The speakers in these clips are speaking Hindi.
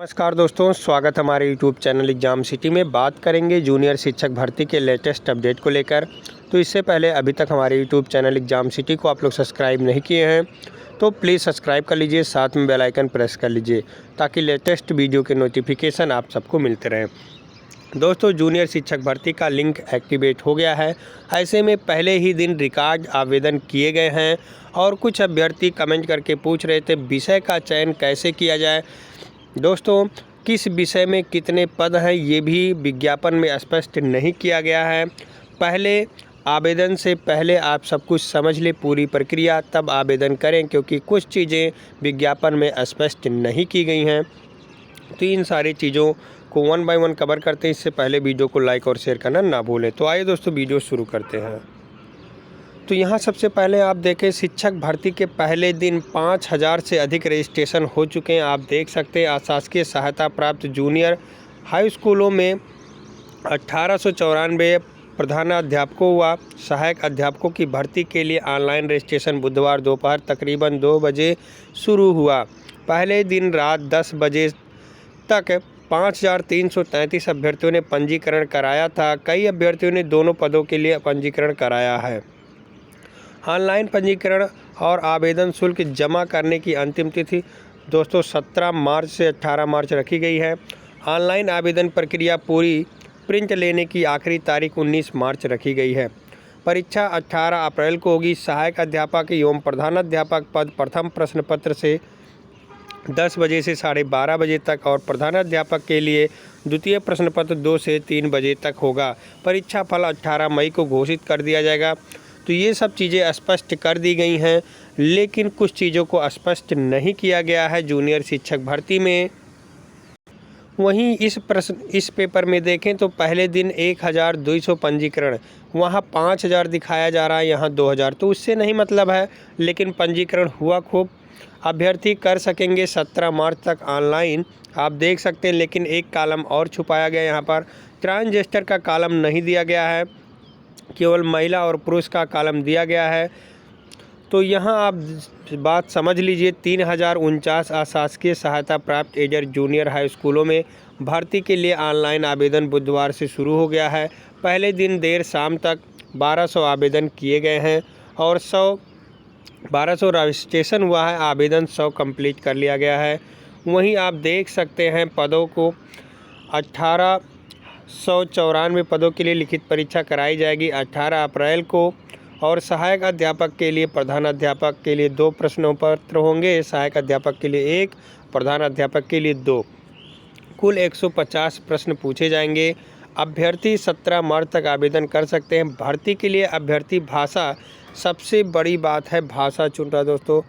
नमस्कार दोस्तों, स्वागत हमारे यूट्यूब चैनल एग्ज़ाम सिटी में। बात करेंगे जूनियर शिक्षक भर्ती के लेटेस्ट अपडेट को लेकर। तो इससे पहले अभी तक हमारे यूट्यूब चैनल एग्ज़ाम सिटी को आप लोग सब्सक्राइब नहीं किए हैं तो प्लीज़ सब्सक्राइब कर लीजिए, साथ में बेल आइकन प्रेस कर लीजिए ताकि लेटेस्ट वीडियो के नोटिफिकेशन आप सबको मिलते रहें। दोस्तों, जूनियर शिक्षक भर्ती का लिंक एक्टिवेट हो गया है। ऐसे में पहले ही दिन रिकॉर्ड आवेदन किए गए हैं और कुछ अभ्यर्थी कमेंट करके पूछ रहे थे विषय का चयन कैसे किया जाए। दोस्तों, किस विषय में कितने पद हैं ये भी विज्ञापन में स्पष्ट नहीं किया गया है। पहले आवेदन से पहले आप सब कुछ समझ लें, पूरी प्रक्रिया, तब आवेदन करें, क्योंकि कुछ चीज़ें विज्ञापन में स्पष्ट नहीं की गई हैं। तो इन सारी चीज़ों को वन बाय वन कवर करते हैं। इससे पहले वीडियो को लाइक और शेयर करना ना भूलें। तो आइए दोस्तों, वीडियो शुरू करते हैं। तो यहाँ सबसे पहले आप देखें, शिक्षक भर्ती के पहले दिन 5000 से अधिक रजिस्ट्रेशन हो चुके हैं। आप देख सकते हैं अशासकीय सहायता प्राप्त जूनियर हाई स्कूलों में 1894 प्रधानाध्यापकों व सहायक अध्यापकों की भर्ती के लिए ऑनलाइन रजिस्ट्रेशन बुधवार दोपहर तकरीबन 2 बजे शुरू हुआ। पहले दिन रात 10 बजे तक 5333 अभ्यर्थियों ने पंजीकरण कराया था। कई अभ्यर्थियों ने दोनों पदों के लिए पंजीकरण कराया है। ऑनलाइन पंजीकरण और आवेदन शुल्क जमा करने की अंतिम तिथि दोस्तों 17 मार्च से 18 मार्च रखी गई है। ऑनलाइन आवेदन प्रक्रिया पूरी प्रिंट लेने की आखिरी तारीख 19 मार्च रखी गई है। परीक्षा 18 अप्रैल को होगी। सहायक अध्यापक एवं प्रधानाध्यापक पद प्रथम प्रश्न पत्र से 10 बजे से 12:30 बजे तक और प्रधानाध्यापक के लिए द्वितीय प्रश्न पत्र 2 से 3 बजे तक होगा। परीक्षा फल 18 मई को घोषित कर दिया जाएगा। तो ये सब चीज़ें स्पष्ट कर दी गई हैं, लेकिन कुछ चीज़ों को स्पष्ट नहीं किया गया है जूनियर शिक्षक भर्ती में। वहीं इस पेपर में देखें तो पहले दिन 1200 पंजीकरण, वहाँ 5000 दिखाया जा रहा है, यहाँ 2000। तो उससे नहीं मतलब है, लेकिन पंजीकरण हुआ खूब। अभ्यर्थी कर सकेंगे 17 मार्च तक ऑनलाइन, आप देख सकते हैं। लेकिन एक कॉलम और छुपाया गया, यहाँ पर ट्रांसजेंडर का कॉलम नहीं दिया गया है, केवल महिला और पुरुष का कॉलम दिया गया है। तो यहाँ आप बात समझ लीजिए, 3049 अशासकीय सहायता प्राप्त एजर जूनियर हाई स्कूलों में भर्ती के लिए ऑनलाइन आवेदन बुधवार से शुरू हो गया है। पहले दिन देर शाम तक 1200 आवेदन किए गए हैं और 1200 रजिस्ट्रेशन हुआ है। आवेदन 100 कंप्लीट कर लिया गया है। वहीं आप देख सकते हैं पदों को 1894 पदों के लिए लिखित परीक्षा कराई जाएगी 18 अप्रैल को। और सहायक अध्यापक के लिए, प्रधानाध्यापक के लिए 2 प्रश्नों पत्र होंगे। सहायक अध्यापक के लिए 1, प्रधानाध्यापक के लिए 2। कुल 150 प्रश्न पूछे जाएंगे। अभ्यर्थी 17 मार्च तक आवेदन कर सकते हैं। भर्ती के लिए अभ्यर्थी भाषा, सबसे बड़ी बात है भाषा चुन रहा दोस्तों।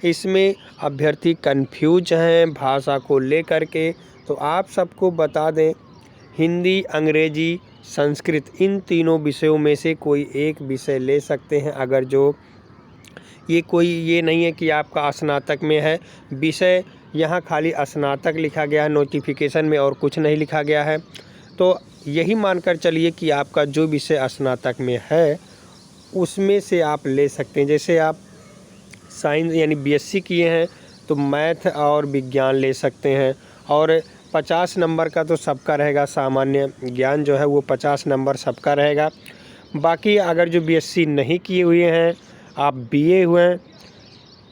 इसमें अभ्यर्थी कन्फ्यूज हैं भाषा को लेकर के। तो आप सबको बता दें, हिंदी, अंग्रेजी, संस्कृत, इन तीनों विषयों में से कोई एक विषय ले सकते हैं। अगर जो ये नहीं है कि आपका स्नातक में है विषय, यहाँ खाली स्नातक लिखा गया है नोटिफिकेशन में और कुछ नहीं लिखा गया है। तो यही मानकर चलिए कि आपका जो विषय स्नातक में है उसमें से आप ले सकते हैं। जैसे आप साइंस यानी बीएससी किए हैं तो मैथ और विज्ञान ले सकते हैं। और 50 नंबर का तो सबका रहेगा, सामान्य ज्ञान जो है वो 50 नंबर सबका रहेगा। बाकी अगर जो बीएससी नहीं किए हुए हैं, आप बीए हुए हैं,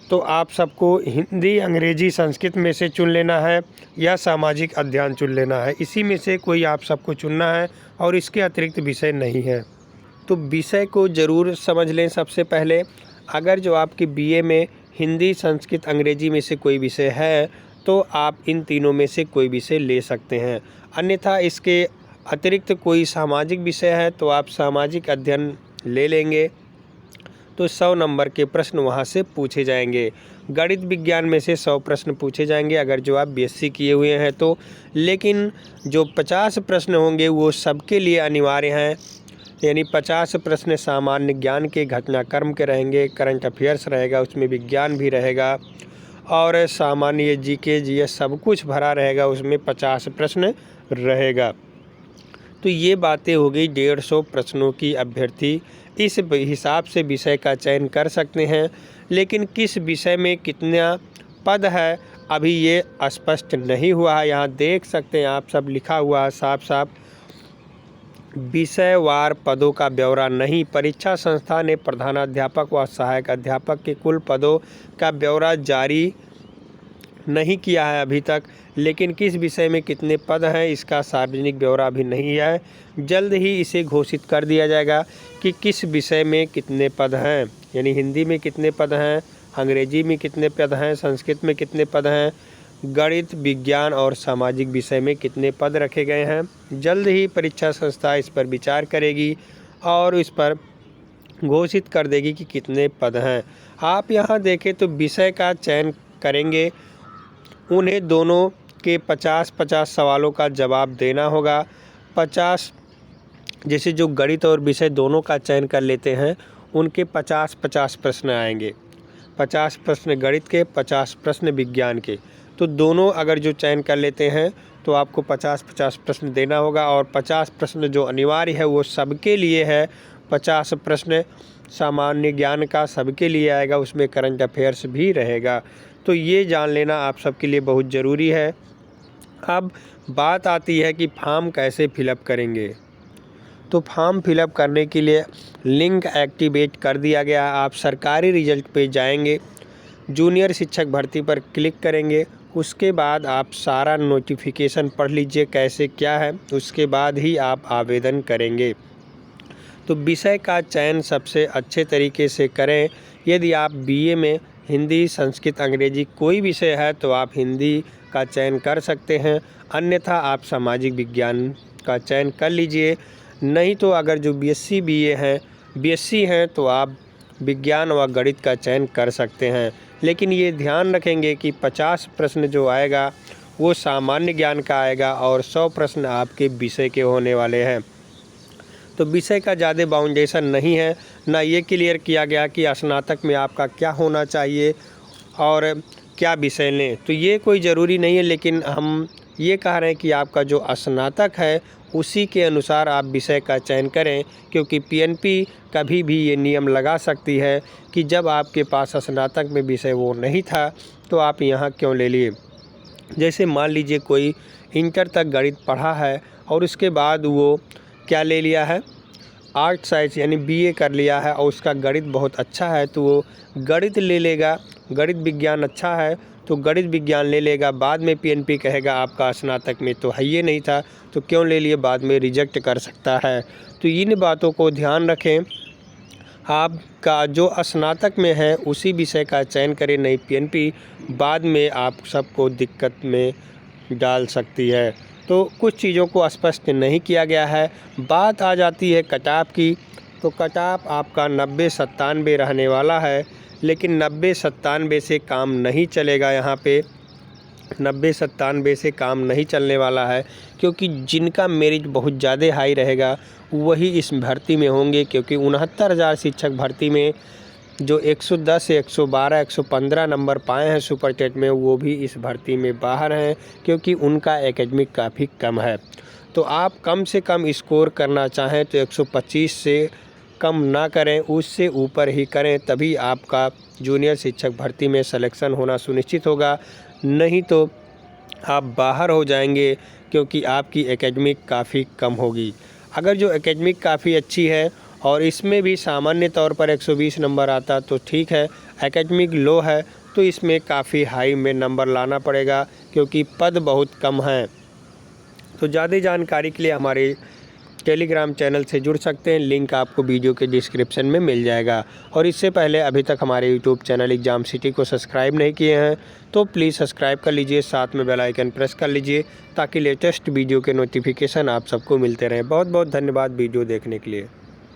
तो आप सबको हिंदी, अंग्रेजी, संस्कृत में से चुन लेना है या सामाजिक अध्ययन चुन लेना है। इसी में से कोई आप सबको चुनना है और इसके अतिरिक्त विषय नहीं है। तो विषय को ज़रूर समझ लें। सबसे पहले अगर जो आपकी बीए में हिंदी, संस्कृत, अंग्रेजी में से कोई विषय है तो आप इन तीनों में से कोई विषय ले सकते हैं। अन्यथा इसके अतिरिक्त कोई सामाजिक विषय है तो आप सामाजिक अध्ययन ले लेंगे, तो 100 नंबर के प्रश्न वहाँ से पूछे जाएंगे। गणित विज्ञान में से 100 प्रश्न पूछे जाएंगे अगर जो आप बीएससी किए हुए हैं तो। लेकिन जो 50 प्रश्न होंगे वो सबके लिए अनिवार्य हैं। यानी 50 प्रश्न सामान्य ज्ञान के, घटनाक्रम के रहेंगे, करंट अफेयर्स रहेगा, उसमें विज्ञान भी रहेगा और सामान्य जीके, जीएस सब कुछ भरा रहेगा, उसमें 50 प्रश्न रहेगा। तो ये बातें हो गई 150 प्रश्नों की। अभ्यर्थी इस हिसाब से विषय का चयन कर सकते हैं। लेकिन किस विषय में कितना पद है अभी ये स्पष्ट नहीं हुआ है। यहाँ देख सकते हैं आप सब, लिखा हुआ है साफ साफ, विषयवार पदों का ब्यौरा नहीं। परीक्षा संस्था ने प्रधानाध्यापक व सहायक अध्यापक के कुल पदों का ब्यौरा जारी नहीं किया है अभी तक, लेकिन किस विषय में कितने पद हैं इसका सार्वजनिक ब्यौरा अभी नहीं है। जल्द ही इसे घोषित कर दिया जाएगा कि किस विषय में कितने पद हैं, यानी हिंदी में कितने पद हैं, अंग्रेजी में कितने पद हैं, संस्कृत में कितने पद हैं, गणित, विज्ञान और सामाजिक विषय में कितने पद रखे गए हैं। जल्द ही परीक्षा संस्था इस पर विचार करेगी और इस पर घोषित कर देगी कि कितने पद हैं। आप यहाँ देखें तो विषय का चयन करेंगे, उन्हें दोनों के 50-50 सवालों का जवाब देना होगा। 50 जैसे जो गणित और विषय दोनों का चयन कर लेते हैं उनके 50-50 प्रश्न आएंगे, 50 प्रश्न गणित के, 50 प्रश्न विज्ञान के। तो दोनों अगर जो चयन कर लेते हैं तो आपको 50-50 प्रश्न देना होगा और 50 प्रश्न जो अनिवार्य है वो सबके लिए है। 50 प्रश्न सामान्य ज्ञान का सबके लिए आएगा, उसमें करंट अफेयर्स भी रहेगा। तो ये जान लेना आप सबके लिए बहुत ज़रूरी है। अब बात आती है कि फॉर्म कैसे फिलअप करेंगे। तो फॉर्म फिलअप करने के लिए लिंक एक्टिवेट कर दिया गया। आप सरकारी रिजल्ट पे जाएंगे, जूनियर शिक्षक भर्ती पर क्लिक करेंगे, उसके बाद आप सारा नोटिफिकेशन पढ़ लीजिए कैसे क्या है, उसके बाद ही आप आवेदन करेंगे। तो विषय का चयन सबसे अच्छे तरीके से करें। यदि आप बीए में हिंदी, संस्कृत, अंग्रेजी कोई विषय है तो आप हिंदी का चयन कर सकते हैं, अन्यथा आप सामाजिक विज्ञान का चयन कर लीजिए। नहीं तो अगर जो बीएससी बीए हैं, बीएससी हैं तो आप विज्ञान व गणित का चयन कर सकते हैं। लेकिन ये ध्यान रखेंगे कि 50 प्रश्न जो आएगा वो सामान्य ज्ञान का आएगा और 100 प्रश्न आपके विषय के होने वाले हैं। तो विषय का ज़्यादा बाउंडेशन नहीं है, ना ये क्लियर किया गया कि स्नातक में आपका क्या होना चाहिए और क्या विषय लें। तो ये कोई ज़रूरी नहीं है, लेकिन हम ये कह रहे हैं कि आपका जो स्नातक है उसी के अनुसार आप विषय का चयन करें, क्योंकि पीएनपी कभी भी ये नियम लगा सकती है कि जब आपके पास स्नातक में विषय वो नहीं था तो आप यहाँ क्यों ले लिए। जैसे मान लीजिए कोई इंटर तक गणित पढ़ा है और उसके बाद वो क्या ले लिया है, आर्ट साइंस यानी बीए कर लिया है और उसका गणित बहुत अच्छा है तो वो गणित ले लेगा, गणित विज्ञान अच्छा है तो गणित विज्ञान ले लेगा। बाद में पीएनपी कहेगा आपका स्नातक में तो है ये नहीं था तो क्यों ले लिए, बाद में रिजेक्ट कर सकता है। तो इन बातों को ध्यान रखें। आपका जो स्नातक में है उसी विषय का चयन करें, नहीं पीएनपी बाद में आप सबको दिक्कत में डाल सकती है। तो कुछ चीज़ों को स्पष्ट नहीं किया गया है। बात आ जाती है कटऑफ की, तो कटऑफ आपका 90-97 रहने वाला है, लेकिन 90-97 से काम नहीं चलेगा। यहाँ पे 90-97 से काम नहीं चलने वाला है, क्योंकि जिनका मेरिट बहुत ज़्यादा हाई रहेगा वही इस भर्ती में होंगे। क्योंकि 69,000 शिक्षक भर्ती में जो 110, 112, 115 नंबर पाए हैं सुपर टेट में, वो भी इस भर्ती में बाहर हैं, क्योंकि उनका एकेडमिक काफ़ी कम है। तो आप कम से कम स्कोर करना चाहें तो 125 से कम ना करें, उससे ऊपर ही करें, तभी आपका जूनियर शिक्षक भर्ती में सिलेक्शन होना सुनिश्चित होगा। नहीं तो आप बाहर हो जाएंगे, क्योंकि आपकी एकेडमिक काफ़ी कम होगी। अगर जो एकेडमिक काफ़ी अच्छी है और इसमें भी सामान्य तौर पर 120 नंबर आता तो ठीक है, एकेडमिक लो है तो इसमें काफ़ी हाई में नंबर लाना पड़ेगा, क्योंकि पद बहुत कम हैं। तो ज़्यादा जानकारी के लिए हमारे टेलीग्राम चैनल से जुड़ सकते हैं, लिंक आपको वीडियो के डिस्क्रिप्शन में मिल जाएगा। और इससे पहले अभी तक हमारे यूट्यूब चैनल एग्ज़ाम सिटी को सब्सक्राइब नहीं किए हैं तो प्लीज़ सब्सक्राइब कर लीजिए, साथ में बेल आइकन प्रेस कर लीजिए, ताकि लेटेस्ट वीडियो के नोटिफिकेशन आप सबको मिलते रहें। बहुत बहुत धन्यवाद वीडियो देखने के लिए।